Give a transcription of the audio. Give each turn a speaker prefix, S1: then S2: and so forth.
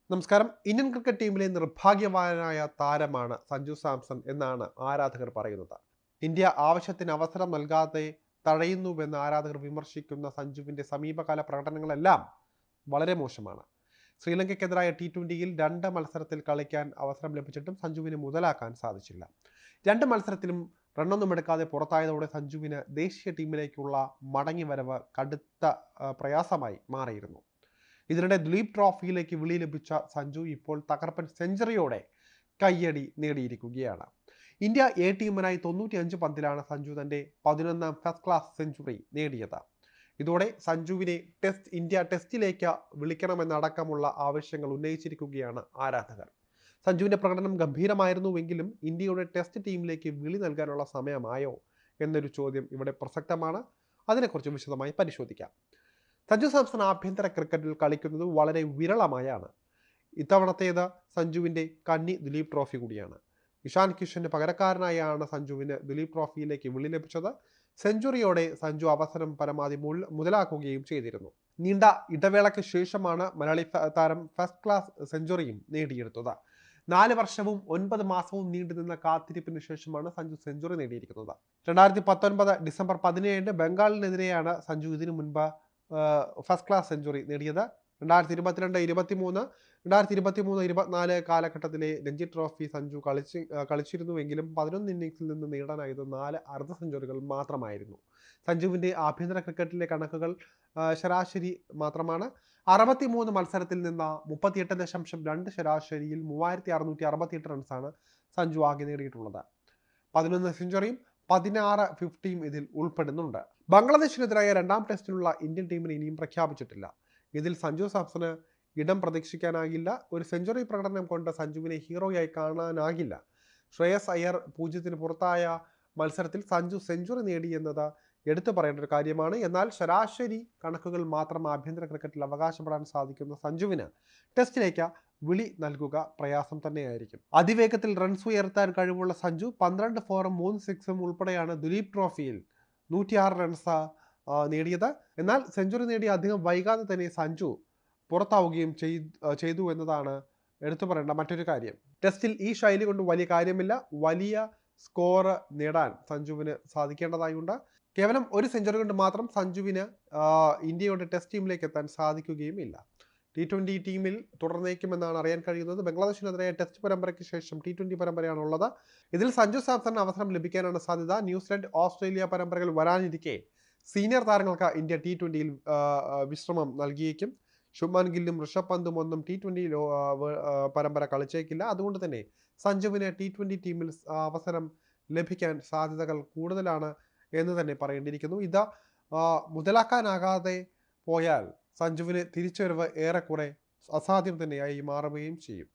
S1: നമസ്കാരം. Indian cricket ടീമിലെ നിർഭാഗ്യവാനായ താരമാണ് സഞ്ജു സാംസൺ എന്നാണ് ആരാധകർ പറയുന്നത്. ഇന്ത്യ ആവശ്യത്തിന് അവസരം നൽകാതെ തഴയുന്നുവെന്ന് ആരാധകർ വിമർശിക്കുന്ന സഞ്ജുവിന്റെ സമീപകാല പ്രകടനങ്ങളെല്ലാം വളരെ മോശമാണ്. ശ്രീലങ്കയ്ക്കെതിരായ T20യിൽ 2 മത്സരത്തിൽ കളിക്കാൻ അവസരം ലഭിച്ചിട്ടും സഞ്ജുവിന് മുതലാക്കാൻ സാധിച്ചില്ല. 2 മത്സരത്തിലും റണ്ണൊന്നും എടുക്കാതെ പുറത്തായതോടെ സഞ്ജുവിന് ദേശീയ ടീമിലേക്കുള്ള മടങ്ങിവരവ് കടുത്ത പ്രയാസമായി മാറിയിരുന്നു. ഇതിനിടെ ദുലീപ് ട്രോഫിയിലേക്ക് വിളി ലഭിച്ച സഞ്ജു ഇപ്പോൾ തകർപ്പൻ സെഞ്ചുറിയോടെ കയ്യടി നേടിയിരിക്കുകയാണ്. ഇന്ത്യ എ ടീമിനായി 95 പന്തിലാണ് സഞ്ജു തന്റെ 11ാം ഫസ്റ്റ് ക്ലാസ് സെഞ്ചുറി നേടിയത്. ഇതോടെ സഞ്ജുവിനെ ഇന്ത്യ ടെസ്റ്റിലേക്ക് വിളിക്കണമെന്നടക്കമുള്ള ആവശ്യങ്ങൾ ഉന്നയിച്ചിരിക്കുകയാണ് ആരാധകർ. സഞ്ജുവിന്റെ പ്രകടനം ഗംഭീരമായിരുന്നുവെങ്കിലും ഇന്ത്യയുടെ ടെസ്റ്റ് ടീമിലേക്ക് വിളി നൽകാനുള്ള സമയമായോ എന്നൊരു ചോദ്യം ഇവിടെ പ്രസക്തമാണ്. അതിനെക്കുറിച്ച് വിശദമായി പരിശോധിക്കാം. സഞ്ജു സാംസൺ ആഭ്യന്തര ക്രിക്കറ്റിൽ കളിക്കുന്നത് വളരെ വിരളമായാണ്. ഇത്തവണത്തേത് സഞ്ജുവിൻ്റെ കന്നി ദുലീപ് ട്രോഫി കൂടിയാണ്. ഇഷാൻ കിഷന് പകരക്കാരനായാണ് സഞ്ജുവിന് ദുലീപ് ട്രോഫിയിലേക്ക് വിളി ലഭിച്ചത്. സെഞ്ചുറിയോടെ സഞ്ജു അവസരം പരമാവധി മുതലാക്കുകയും ചെയ്തിരുന്നു. നീണ്ട ഇടവേളയ്ക്ക് ശേഷമാണ് മലയാളി താരം ഫസ്റ്റ് ക്ലാസ് സെഞ്ചുറിയും നേടിയെടുത്തത്. 4 വർഷവും 9 മാസവും നീണ്ടുനിന്ന കാത്തിരിപ്പിന് ശേഷമാണ് സഞ്ജു സെഞ്ചുറി നേടിയിരിക്കുന്നത്. 2019 ഡിസംബർ 17 ബംഗാളിനെതിരെയാണ് സഞ്ജു ഇതിനു മുൻപ് ഫസ്റ്റ് ക്ലാസ് സെഞ്ചുറി നേടിയത്. 2022-23, 2023-24 കാലഘട്ടത്തിലെ രഞ്ജി ട്രോഫി സഞ്ജു കളിച്ചിരുന്നുവെങ്കിലും 11 ഇന്നിംഗ്സിൽ നിന്ന് നേടാനായത് 4 അർദ്ധ സെഞ്ചുറികൾ മാത്രമായിരുന്നു. സഞ്ജുവിൻ്റെ ആഭ്യന്തര ക്രിക്കറ്റിലെ കണക്കുകൾ ശരാശരി മാത്രമാണ്. 63 മത്സരത്തിൽ നിന്ന് 38.2 ശരാശരിയിൽ 3668 റൺസാണ് സഞ്ജു ആകെ നേടിയിട്ടുള്ളത്. 11 സെഞ്ചുറിയും 16 50യും ഇതിൽ ഉൾപ്പെടുന്നുണ്ട്. ബംഗ്ലാദേശിനെതിരായ 2ാം ടെസ്റ്റിനുള്ള ഇന്ത്യൻ ടീമിനെ ഇനിയും പ്രഖ്യാപിച്ചിട്ടില്ല. ഇതിൽ സഞ്ജു സാംസണ് ഇടം പ്രതീക്ഷിക്കാനാകില്ല. ഒരു സെഞ്ചുറി പ്രകടനം കൊണ്ട് സഞ്ജുവിനെ ഹീറോയായി കാണാനാകില്ല. ശ്രേയസ് അയ്യർ 0-ന് പുറത്തായ മത്സരത്തിൽ സഞ്ജു സെഞ്ചുറി നേടിയെന്നത് എടുത്തു പറയേണ്ട ഒരു കാര്യമാണ്. എന്നാൽ ശരാശരി കണക്കുകൾ മാത്രം ആഭ്യന്തര ക്രിക്കറ്റിൽ അവകാശപ്പെടാൻ സാധിക്കുന്ന സഞ്ജുവിന് ടെസ്റ്റിലേക്ക് വിളി നൽകുക പ്രയാസം തന്നെയായിരിക്കും. അതിവേഗത്തിൽ റൺസ് ഉയർത്താൻ കഴിവുള്ള സഞ്ജു 12 4-ഉം 3 6-ഉം ഉൾപ്പെടെയാണ് ദുലീപ് ട്രോഫിയിൽ 106 റൺസ് നേടിയത്. എന്നാൽ സെഞ്ചുറി നേടി അധികം വൈകാതെ തന്നെ സഞ്ജു പുറത്താവുകയും ചെയ്തു എന്നതാണ് എടുത്തു പറയേണ്ട മറ്റൊരു കാര്യം. ടെസ്റ്റിൽ ഈ ശൈലി കൊണ്ട് വലിയ കാര്യമില്ല. വലിയ സ്കോർ നേടാൻ സഞ്ജുവിന് സാധിക്കേണ്ടതായുണ്ട്. കേവലം ഒരു സെഞ്ചുറി കൊണ്ട് മാത്രം സഞ്ജുവിന് ഇന്ത്യയുടെ ടെസ്റ്റ് ടീമിലേക്ക് എത്താൻ സാധിക്കുകയും ഇല്ല. T20 ടീമിൽ തുടർന്നേക്കുമെന്നാണ് അറിയാൻ കഴിയുന്നത്. ബംഗ്ലാദേശിനെതിരായ ടെസ്റ്റ് പരമ്പരയ്ക്ക് ശേഷം T20 പരമ്പരയാണുള്ളത്. ഇതിൽ സഞ്ജു സാംസണിന് അവസരം ലഭിക്കാനാണ് സാധ്യത. ന്യൂസിലൻഡ്, ഓസ്ട്രേലിയ പരമ്പരകൾ വരാനിരിക്കെ സീനിയർ താരങ്ങൾക്ക് ഇന്ത്യ T20യിൽ വിശ്രമം നൽകിയേക്കും. ശുഭ്മാൻ ഗില്ലും ഋഷഭ് പന്തും ഒന്നും T20 പരമ്പര കളിച്ചേക്കില്ല. അതുകൊണ്ട് തന്നെ സഞ്ജുവിന് T20 ടീമിൽ അവസരം ലഭിക്കാൻ സാധ്യതകൾ കൂടുതലാണ് എന്ന് തന്നെ പറയേണ്ടിയിരിക്കുന്നു. ഇത് മുതലാക്കാനാകാതെ പോയാൽ സഞ്ജുവിന് തിരിച്ചുവരവ് ഏറെക്കുറെ അസാധ്യം തന്നെയായി മാറുകയും ചെയ്യും.